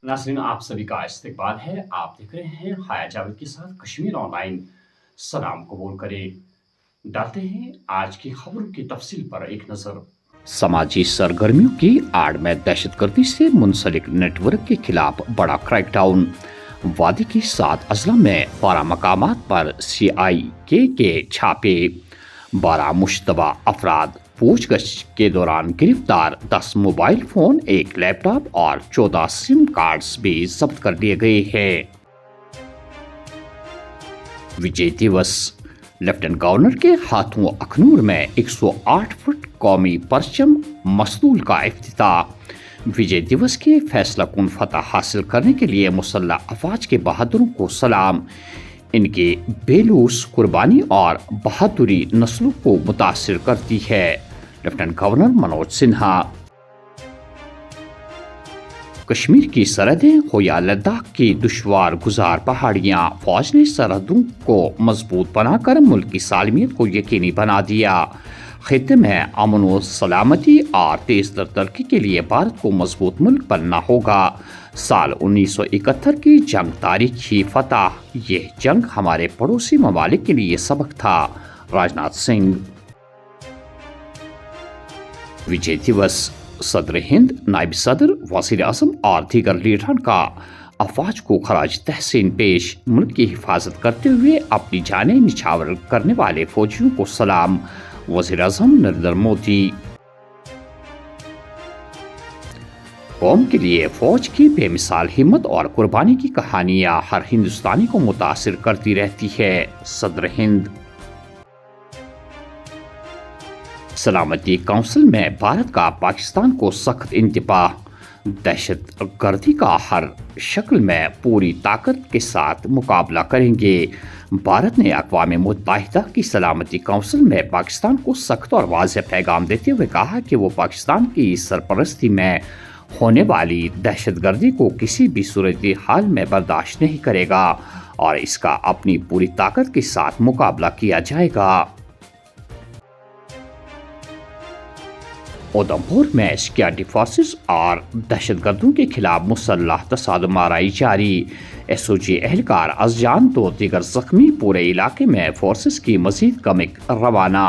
नाज़रीन, आप सभी का इस्तकबाल है। आप देख रहे हैं हाया जावेद के साथ कश्मीर ऑनलाइन। सलाम कबूल करें। डालते हैं आज की खबरों की तफसील पर एक नजर। समाजी सरगर्मियों की आड़ में दहशतगर्दी से मुंसलिक नेटवर्क के खिलाफ बड़ा क्रैकडाउन। वादी की 7 अजला में 12 मकामात पर CI के छापे। 12 मुश्तबा अफराद पूछगछ के दौरान गिरफ्तार। 10 मोबाइल फोन, 1 लैपटॉप और 14 सिम कार्ड्स भी जब्त कर लिए गए हैं। विजय दिवस। लेफ्टिनेंट गवर्नर के हाथों अखनूर में 108 फुट कौमी परचम मस्तूल का इफ्तिताह। विजय दिवस के फैसला कुन फतह हासिल करने के लिए मुसल्लह अफवाज के बहादुरों को सलाम। इनके बेलूस कुर्बानी और बहादुरी नस्लों को मुतासिर करती है। Lieutenant governor Manoj Sinha. कश्मीर की सरहदें हो या लद्दाख की दुश्वार गुजार पहाड़ियां, फौज ने सरहदों को मजबूत बनाकर मुल्क की सालमियत को यकीनी बना दिया। खित्ते में अमन व सलामती और तेज तर तरक्की के लिए भारत को मजबूत मुल्क बनना होगा। साल 1971 की जंग तारीखी फतह। यह जंग हमारे पड़ोसी ममालिक के लिए सबक था। राजनाथ सिंह। विजय दिवस। सदर हिंद, नायब सदर, वज़ीर आज़म और दीगर लीडरान का अफवाज को खराज तहसीन पेश। मुल्क की हिफाजत करते हुए अपनी जानें निछावर करने वाले फौजियों को सलाम। वज़ीर आज़म नरेंद्र मोदी। कौम के लिए फौज की बेमिसाल हिम्मत और कुर्बानी की कहानियां हर हिंदुस्तानी को मुतासिर करती रहती है। सदर हिंद। सलामती काउंसिल में भारत का पाकिस्तान को सख्त इंतबाह। दहशत गर्दी का हर शक्ल में पूरी ताकत के साथ मुकाबला करेंगे। भारत ने अक़वाम मुत्तहिदा की सलामती काउंसिल में पाकिस्तान को सख्त और वाज़ेह पैगाम देते हुए कहा कि वो पाकिस्तान की सरपरस्ती में होने वाली दहशतगर्दी को किसी भी सूरत हाल में बर्दाश्त नहीं करेगा और इसका अपनी पूरी ताकत के साथ मुकाबला किया जाएगा। उधमपुर में सिक्योरिटी फोर्सेस और दहशतगर्दों के खिलाफ मुसल्लह तसादम आराई जारी। SOG एहलकार अज़जान तो दीगर जख्मी। पूरे इलाके में फोर्सेस की मजीद कमिक रवाना।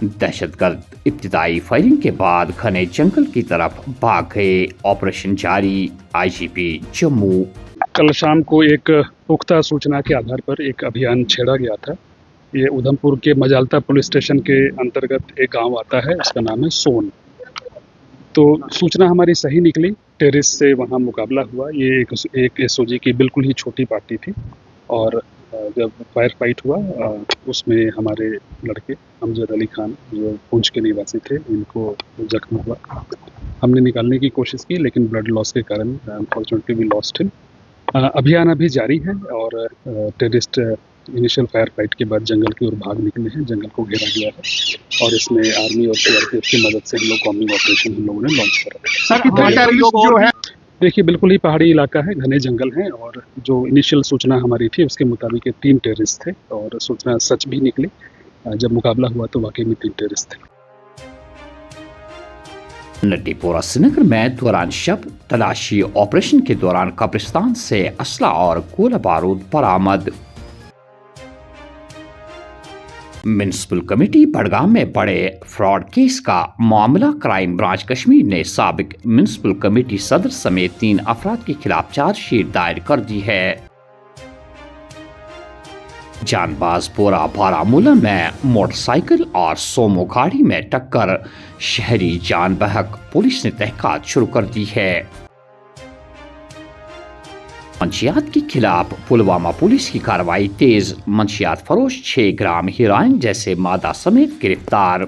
दहशतगर्द इब्तिदाई फायरिंग के बाद घने जंगल की तरफ भाग गए। ऑपरेशन जारी। IGP जम्मू। कल शाम को एक पुख्ता सूचना के आधार पर एक अभियान छेड़ा गया था। ये उधमपुर के मजालता पुलिस स्टेशन के अंतर्गत एक गांव आता है, इसका नाम है सोन। तो सूचना हमारी सही निकली। टेरिस से वहाँ मुकाबला हुआ। ये एक SOG की बिल्कुल ही छोटी पार्टी थी और जब फायर फाइट हुआ उसमें हमारे लड़के अमजद अली खान जो पुंछ के निवासी थे, इनको जख्म हुआ। हमने निकालने की कोशिश की लेकिन ब्लड लॉस के कारण अनफॉर्चुनेटली भी लॉस्ट है। अभियान अभी जारी है और टेररिस्ट इनिशियल फायर फाइट के बाद जंगल की ओर भाग निकले हैं। जंगल को घेरा गया है और इसमें आर्मी और CRPF की मदद से हम लोग कॉम्बिंग ऑपरेशन हम लोगों ने लॉन्च करा। देखिए, बिल्कुल ही पहाड़ी इलाका है, घने जंगल हैं और जो इनिशियल सूचना हमारी थी उसके मुताबिक 3 टेररिस्ट थे और सूचना सच भी निकली। जब मुकाबला हुआ तो वाकई में 3 टेररिस्ट थे। नड्डीपोरा श्रीनगर में दौरान शब तलाशी ऑपरेशन के दौरान कब्रिस्तान से असला और गोला बारूद बरामद। म्युनिसिपल कमेटी बड़गाम में बड़े फ्रॉड केस का मामला। क्राइम ब्रांच कश्मीर ने साबिक म्युनिसिपल कमेटी सदर समेत 3 अफराद के खिलाफ चार्जशीट दायर कर दी है। जानबाजपोरा बारामूला में मोटरसाइकिल और सोमो गाड़ी में टक्कर। शहरी जान बहक। पुलिस ने तहकीकात शुरू कर दी है। मंशियात के खिलाफ पुलवामा पुलिस की कार्रवाई तेज। मंशियात फरोश 6 ग्राम हेरोइन जैसे मादा समेत गिरफ्तार।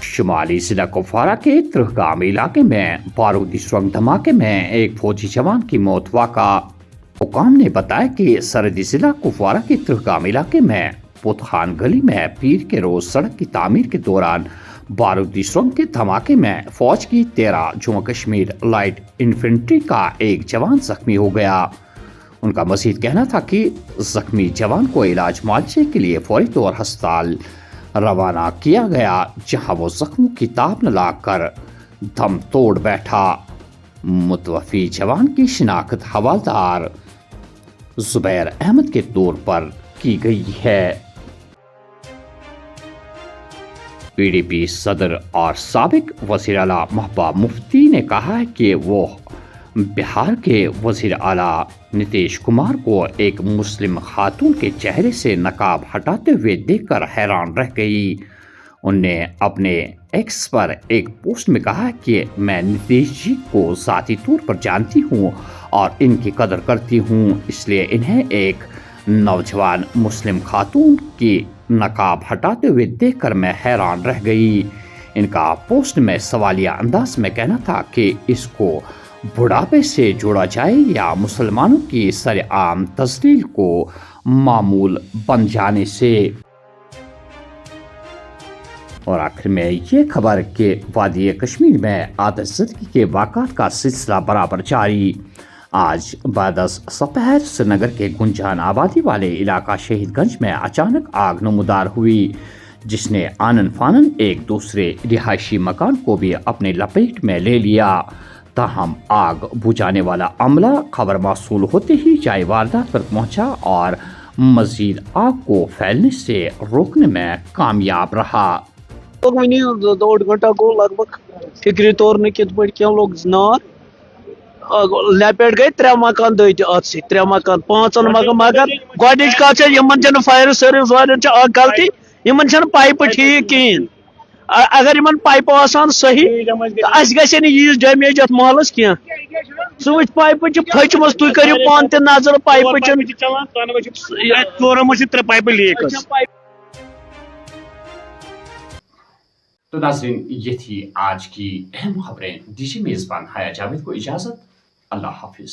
शुमाली जिला कुपवारा के त्रिहगाम इलाके में बारूदी सुरंग धमाके में एक फौजी जवान की मौत वाक़ा। हुकाम ने बताया कि सरहदी जिला कुपवारा के त्रिहगाम इलाके में पुतखान गली में पीर के रोज सड़क की तामीर के दौरान बारूदी सुरंग के धमाके में फौज की 13 जम्मू कश्मीर लाइट इन्फेंट्री का एक जवान जख्मी हो गया। उनका मजीद कहना था कि जख्मी जवान को इलाज मुआवजे के लिए फौरी तौर अस्पताल रवाना किया गया, जहां वो जख्मों की ताप न लाकर दम तोड़ बैठा। متوفی جوان کی شناخت حوالدار زبیر احمد کے طور پر کی گئی ہے۔ پی ڈی پی صدر اور سابق وزیر اعلیٰ محبوبہ مفتی نے کہا ہے کہ وہ بہار کے وزیر اعلیٰ نتیش کمار کو ایک مسلم خاتون کے چہرے سے نقاب ہٹاتے ہوئے دیکھ کر حیران رہ گئی۔ انہوں نے اپنے ایکس پر ایک پوسٹ میں کہا کہ میں نتیش جی کو ذاتی طور پر جانتی ہوں اور ان کی قدر کرتی ہوں، اس لیے انہیں ایک نوجوان مسلم خاتون کی نقاب ہٹاتے ہوئے دیکھ کر میں حیران رہ گئی۔ ان کا پوسٹ میں سوالیہ انداز میں کہنا تھا کہ اس کو بڑھاپے سے جوڑا جائے یا مسلمانوں کی سر عام تذلیل کو معمول بن جانے سے۔ اور آخر میں یہ خبر کہ وادی کشمیر میں آتش زدگی کے واقعات کا سلسلہ برابر جاری۔ آج بعد از سپہر سری نگر کے گنجان آبادی والے علاقہ شہید گنج میں اچانک آگ نمودار ہوئی، جس نے آنن فانن ایک دوسرے رہائشی مکان کو بھی اپنے لپیٹ میں لے لیا۔ تاہم آگ بجھانے والا عملہ خبر موصول ہوتے ہی جائے واردات پر پہنچا اور مزید آگ کو پھیلنے سے روکنے میں کامیاب رہا۔ ڈوڑ گھنٹہ گو لگ بھگ فکری طور کت پہ کم لوگ نار لپیٹ گئی 3 مکان دت ات سی 3 مکان 5 مکان مگر گوڈنچ کت چھ فائر سروس والن غلطی ان پائپ ٹھیک کہین اگر ان پائپ آسان صحیح اس گھے یہ ڈیمیج ات محلس کی سوچ پائپ پھچم تھی کرو پان تہ نظر پائپ پائپ لیک۔ تو ناظرین یہ تھی آج کی اہم خبریں۔ دیجیے میزبان حیا جاوید کو اجازت، اللہ حافظ۔